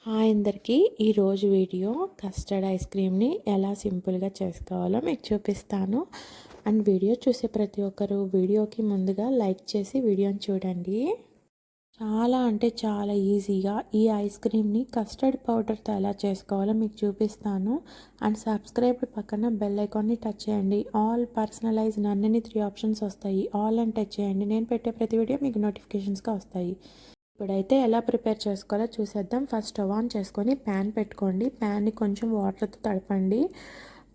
Hi అందరికీ ఈరోజు video custard ice క్రీమ్ని ఎలా సింపుల్గా చేసుకోవాలో మీకు చూపిస్తాను. అండ్ వీడియో చూసే ప్రతి ఒక్కరు వీడియోకి ముందుగా లైక్ చేసి వీడియోని చూడండి. చాలా అంటే చాలా ఈజీగా ఈ ఐస్ క్రీమ్ని కస్టర్డ్ పౌడర్తో ఎలా చేసుకోవాలో మీకు చూపిస్తాను. అండ్ సబ్స్క్రైబ్ పక్కన బెల్ ఐకాన్ని టచ్ చేయండి. ఆల్ పర్సనలైజ్ అన్ని 3 ఆప్షన్స్ వస్తాయి. ఆల్ అని టచ్ చేయండి. నేను పెట్టే ప్రతి వీడియో మీకు నోటిఫికేషన్స్గా వస్తాయి. ఇప్పుడైతే ఎలా ప్రిపేర్ చేసుకోవాలో చూసేద్దాం. ఫస్ట్ స్టవ్ ఆన్ చేసుకొని ప్యాన్ పెట్టుకోండి. ప్యాన్ని కొంచెం వాటర్తో తడపండి.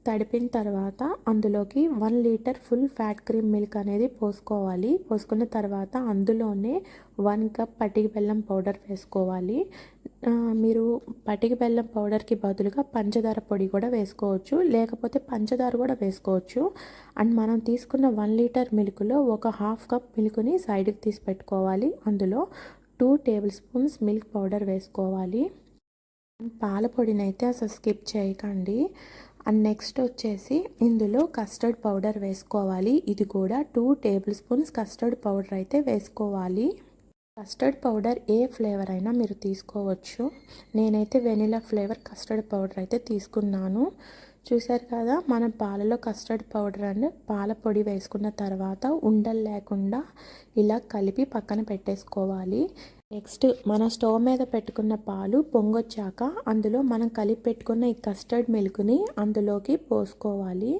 తడిపిన తర్వాత అందులోకి 1 litre full fat cream milk అనేది పోసుకోవాలి. పోసుకున్న తర్వాత అందులోనే 1 కప్ పటిక బెల్లం పౌడర్ వేసుకోవాలి. మీరు పటిక బెల్లం పౌడర్కి బదులుగా పంచదార పొడి కూడా వేసుకోవచ్చు, లేకపోతే పంచదార కూడా వేసుకోవచ్చు. అండ్ మనం తీసుకున్న 1 లీటర్ మిల్క్లో ఒక 1/2 కప్ మిల్క్ని సైడ్కి తీసి పెట్టుకోవాలి. అందులో 2 టేబుల్ స్పూన్స్ మిల్క్ పౌడర్ వేసుకోవాలి. పాల పొడిని అయితే అసలు స్కిప్ చేయకండి. అండ్ నెక్స్ట్ వచ్చేసి ఇందులో కస్టర్డ్ పౌడర్ వేసుకోవాలి. ఇది కూడా 2 టేబుల్ స్పూన్స్ కస్టర్డ్ పౌడర్ అయితే వేసుకోవాలి. కస్టర్డ్ పౌడర్ ఏ ఫ్లేవర్ అయినా మీరు తీసుకోవచ్చు. నేనైతే వెనిలా ఫ్లేవర్ కస్టర్డ్ పౌడర్ అయితే తీసుకున్నాను. చూసారు కదా, మనం పాలలో కస్టర్డ్ పౌడర్ అండ్ పాల పొడి వేసుకున్న తర్వాత ఉండలు లేకుండా ఇలా కలిపి పక్కన పెట్టేసుకోవాలి. నెక్స్ట్ మన స్టవ్ మీద పెట్టుకున్న పాలు పొంగొచ్చాక అందులో మనం కలిపి పెట్టుకున్న ఈ కస్టర్డ్ మిల్క్ని అందులోకి పోసుకోవాలి.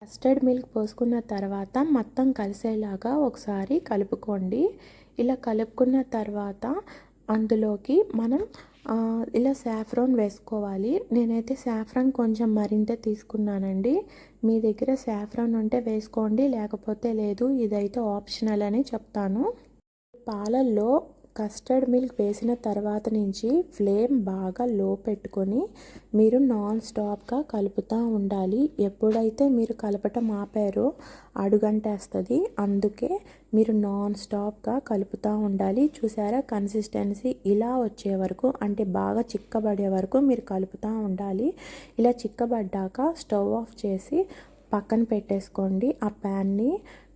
కస్టర్డ్ మిల్క్ పోసుకున్న తర్వాత మొత్తం కలిసేలాగా ఒకసారి కలుపుకోండి. ఇలా కలుపుకున్న తర్వాత అందులోకి మనం ఇలా సాఫ్రాన్ వేసుకోవాలి. నేనైతే సాఫ్రాన్ కొంచెం మరింత తీసుకున్నానండి. మీ దగ్గర సాఫ్రాన్ ఉంటే వేసుకోండి, లేకపోతే లేదు. ఇదైతే ఆప్షనల్ అని చెప్తాను. పాలల్లో కస్టర్డ్ మిల్క్ వేసిన తర్వాత నుంచి ఫ్లేమ్ బాగా లో పెట్టుకొని మీరు నాన్ స్టాప్గా కలుపుతూ ఉండాలి. ఎప్పుడైతే మీరు కలపటం ఆపారో అడుగంటేస్తుంది. అందుకే మీరు నాన్ స్టాప్గా కలుపుతూ ఉండాలి. చూసారా, కన్సిస్టెన్సీ ఇలా వచ్చే వరకు, అంటే బాగా చిక్కబడే వరకు మీరు కలుపుతూ ఉండాలి. ఇలా చిక్కబడ్డాక స్టవ్ ఆఫ్ చేసి పక్కన పెట్టేసుకోండి. ఆ ప్యాన్ని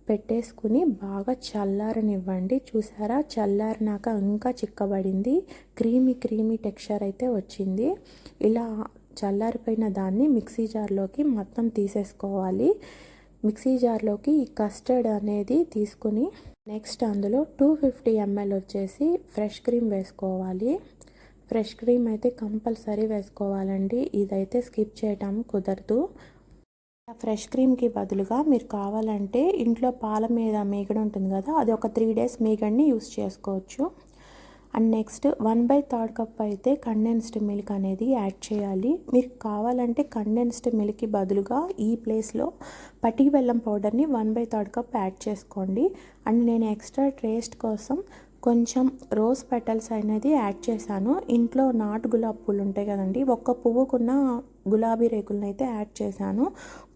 పెట్టేసుకుని బాగా చల్లారనివ్వండి. చూసారా, చల్లారినాక ఇంకా చిక్కబడింది. క్రీమీ టెక్స్చర్ అయితే వచ్చింది. ఇలా చల్లారిపోయిన దాన్ని మిక్సీ జార్లోకి మొత్తం తీసేసుకోవాలి. మిక్సీ జార్లోకి ఈ కస్టర్డ్ అనేది తీసుకుని నెక్స్ట్ అందులో 250 ml వచ్చేసి ఫ్రెష్ క్రీమ్ వేసుకోవాలి. ఫ్రెష్ క్రీమ్ అయితే కంపల్సరీ వేసుకోవాలండి. ఇదైతే స్కిప్ చేయటం కుదరదు. ఫ్రెష్ క్రీమ్కి బదులుగా మీరు కావాలంటే ఇంట్లో పాల మీద మీగడ ఉంటుంది కదా, అది ఒక 3 days మీగడని యూస్ చేసుకోవచ్చు. అండ్ నెక్స్ట్ 1/3 కప్ అయితే కండెన్స్డ్ మిల్క్ అనేది యాడ్ చేయాలి. మీరు కావాలంటే కండెన్స్డ్ మిల్క్కి బదులుగా ఈ ప్లేస్లో పటిక బెల్లం పౌడర్ని 1/3 కప్ యాడ్ చేసుకోండి. అండ్ నేను ఎక్స్ట్రా టేస్ట్ కోసం కొంచెం రోజ్ పెటల్స్ అనేది యాడ్ చేశాను. ఇంట్లో నాటు గులాబీ పూలు ఉంటాయి కదండి, ఒక్క పువ్వుకున్న గులాబీ రేకులను అయితే యాడ్ చేశాను.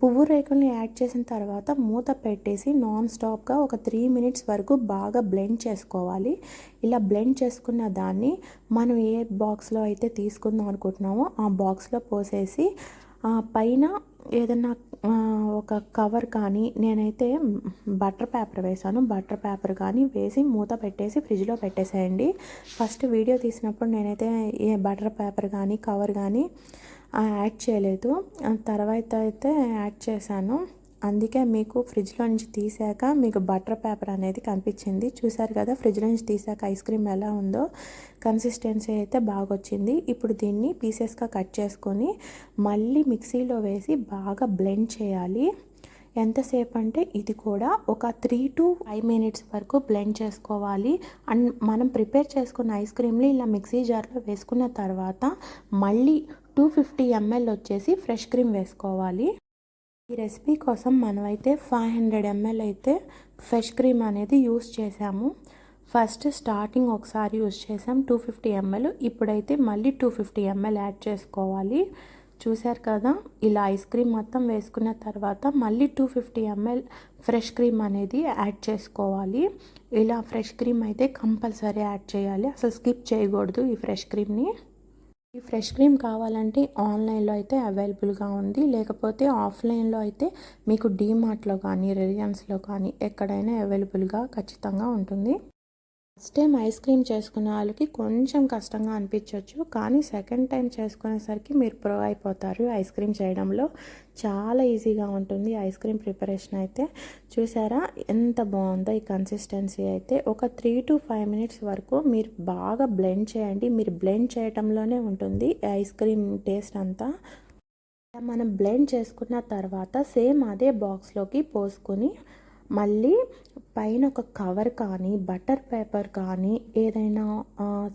పువ్వు రేకుల్ని యాడ్ చేసిన తర్వాత మూత పెట్టేసి నాన్ స్టాప్గా ఒక 3 minutes వరకు బాగా బ్లెండ్ చేసుకోవాలి. ఇలా బ్లెండ్ చేసుకున్న దాన్ని మనం ఏ బాక్స్లో అయితే తీసుకుందాం అనుకుంటున్నామో ఆ బాక్స్లో పోసేసి పైన ఏదన్నా ఒక కవర్ కానీ, నేనైతే బటర్ పేపర్ వేసాను, బటర్ పేపర్ కానీ వేసి మూత పెట్టేసి ఫ్రిడ్జ్లో పెట్టేసేయండి. ఫస్ట్ వీడియో తీసినప్పుడు నేనైతే ఏ బటర్ పేపర్ కానీ కవర్ కానీ యాడ్ చేయలేదు. తర్వాత అయితే యాడ్ చేశాను. అందుకే మీకు ఫ్రిడ్జ్లో నుంచి తీసాక మీకు బటర్ పేపర్ అనేది కనిపించింది. చూసారు కదా, ఫ్రిడ్జ్లో నుంచి తీసాక ఐస్ క్రీమ్ ఎలా ఉందో. కన్సిస్టెన్సీ అయితే బాగా వచ్చింది. ఇప్పుడు దీన్ని పీసెస్గా కట్ చేసుకొని మళ్ళీ మిక్సీలో వేసి బాగా బ్లెండ్ చేయాలి. ఎంతసేపు అంటే ఇది కూడా ఒక 3 to 5 minutes వరకు బ్లెండ్ చేసుకోవాలి. అండ్ మనం ప్రిపేర్ చేసుకున్న ఐస్ క్రీమ్ని ఇలా మిక్సీ జార్లో వేసుకున్న తర్వాత మళ్ళీ 250 ml వచ్చేసి ఫ్రెష్ క్రీమ్ వేసుకోవాలి. ఈ రెసిపీ కోసం మనమైతే 500 ml అయితే ఫ్రెష్ క్రీమ్ అనేది యూస్ చేసాము. ఫస్ట్ స్టార్టింగ్ ఒకసారి యూస్ చేసాం 250 ml. ఇప్పుడైతే మళ్ళీ 250 ml యాడ్ చేసుకోవాలి. చూసారు కదా, ఇలా ఐస్ క్రీమ్ మొత్తం వేసుకున్న తర్వాత మళ్ళీ 250 ml ఫ్రెష్ క్రీమ్ అనేది యాడ్ చేసుకోవాలి. ఇలా ఫ్రెష్ క్రీమ్ అయితే కంపల్సరీ యాడ్ చేయాలి, అసలు స్కిప్ చేయకూడదు ఈ ఫ్రెష్ క్రీమ్ని. ఈ ఫ్రెష్ క్రీమ్ కావాలంటే ఆన్లైన్లో అయితే అవైలబుల్గా ఉంది, లేకపోతే ఆఫ్లైన్లో అయితే మీకు డీమార్ట్లో కానీ రిలయన్స్లో కానీ ఎక్కడైనా అవైలబుల్గా ఖచ్చితంగా ఉంటుంది. ఫస్ట్ టైం ఐస్ క్రీమ్ చేసుకునే వాళ్ళకి కొంచెం కష్టంగా అనిపించవచ్చు, కానీ సెకండ్ టైం చేసుకునేసరికి మీరు ప్రో అయిపోతారు. ఐస్ క్రీమ్ చేయడంలో చాలా ఈజీగా ఉంటుంది ఐస్ క్రీమ్ ప్రిపరేషన్ అయితే. చూసారా ఎంత బాగుందో ఈ కన్సిస్టెన్సీ అయితే. ఒక 3 to 5 minutes వరకు మీరు బాగా బ్లెండ్ చేయండి. మీరు బ్లెండ్ చేయడంలోనే ఉంటుంది ఐస్ క్రీమ్ టేస్ట్ అంతా. మనం బ్లెండ్ చేసుకున్న తర్వాత సేమ్ అదే బాక్స్లోకి పోసుకొని మళ్ళీ పైన ఒక కవర్ కానీ బటర్ పేపర్ కానీ ఏదైనా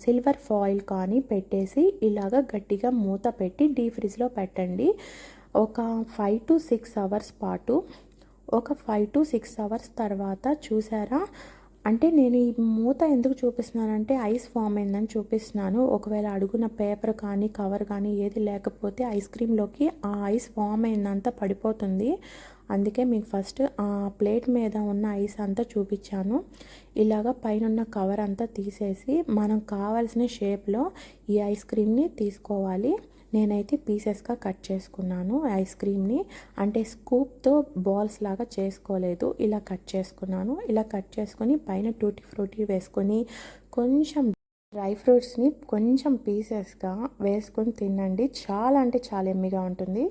సిల్వర్ ఫాయిల్ కానీ పెట్టేసి ఇలాగ గట్టిగా మూత పెట్టి డీప్ ఫ్రిడ్జ్లో పెట్టండి. ఒక 5 to 6 hours పాటు. ఒక 5 to 6 hours తర్వాత చూసారా, అంటే నేను ఈ మూత ఎందుకు చూపిస్తున్నానంటే ఐస్ ఫామ్ అయిందని చూపిస్తున్నాను. ఒకవేళ అడుగున పేపర్ కానీ కవర్ కానీ ఏది లేకపోతే ఐస్ క్రీమ్లోకి ఆ ఐస్ ఫామ్ అయిందంతా పడిపోతుంది. అందుకే మీకు ఫస్ట్ ఆ ప్లేట్ మీద ఉన్న ఐస్ అంతా చూపించాను. ఇలాగ పైన కవర్ అంతా తీసేసి మనం కావాల్సిన షేప్లో ఈ ఐస్ క్రీమ్ని తీసుకోవాలి. నేనైతే పీసెస్గా కట్ చేసుకున్నాను ఐస్ క్రీమ్ని, అంటే స్కూప్తో బాల్స్ లాగా చేసుకోలేదు, ఇలా కట్ చేసుకున్నాను. ఇలా కట్ చేసుకొని పైన టూటీ ఫ్రూటీ వేసుకొని కొంచెం డ్రై ఫ్రూట్స్ని కొంచెం పీసెస్గా వేసుకొని తినండి. చాలా అంటే చాలా ఎమ్మిగా ఉంటుంది.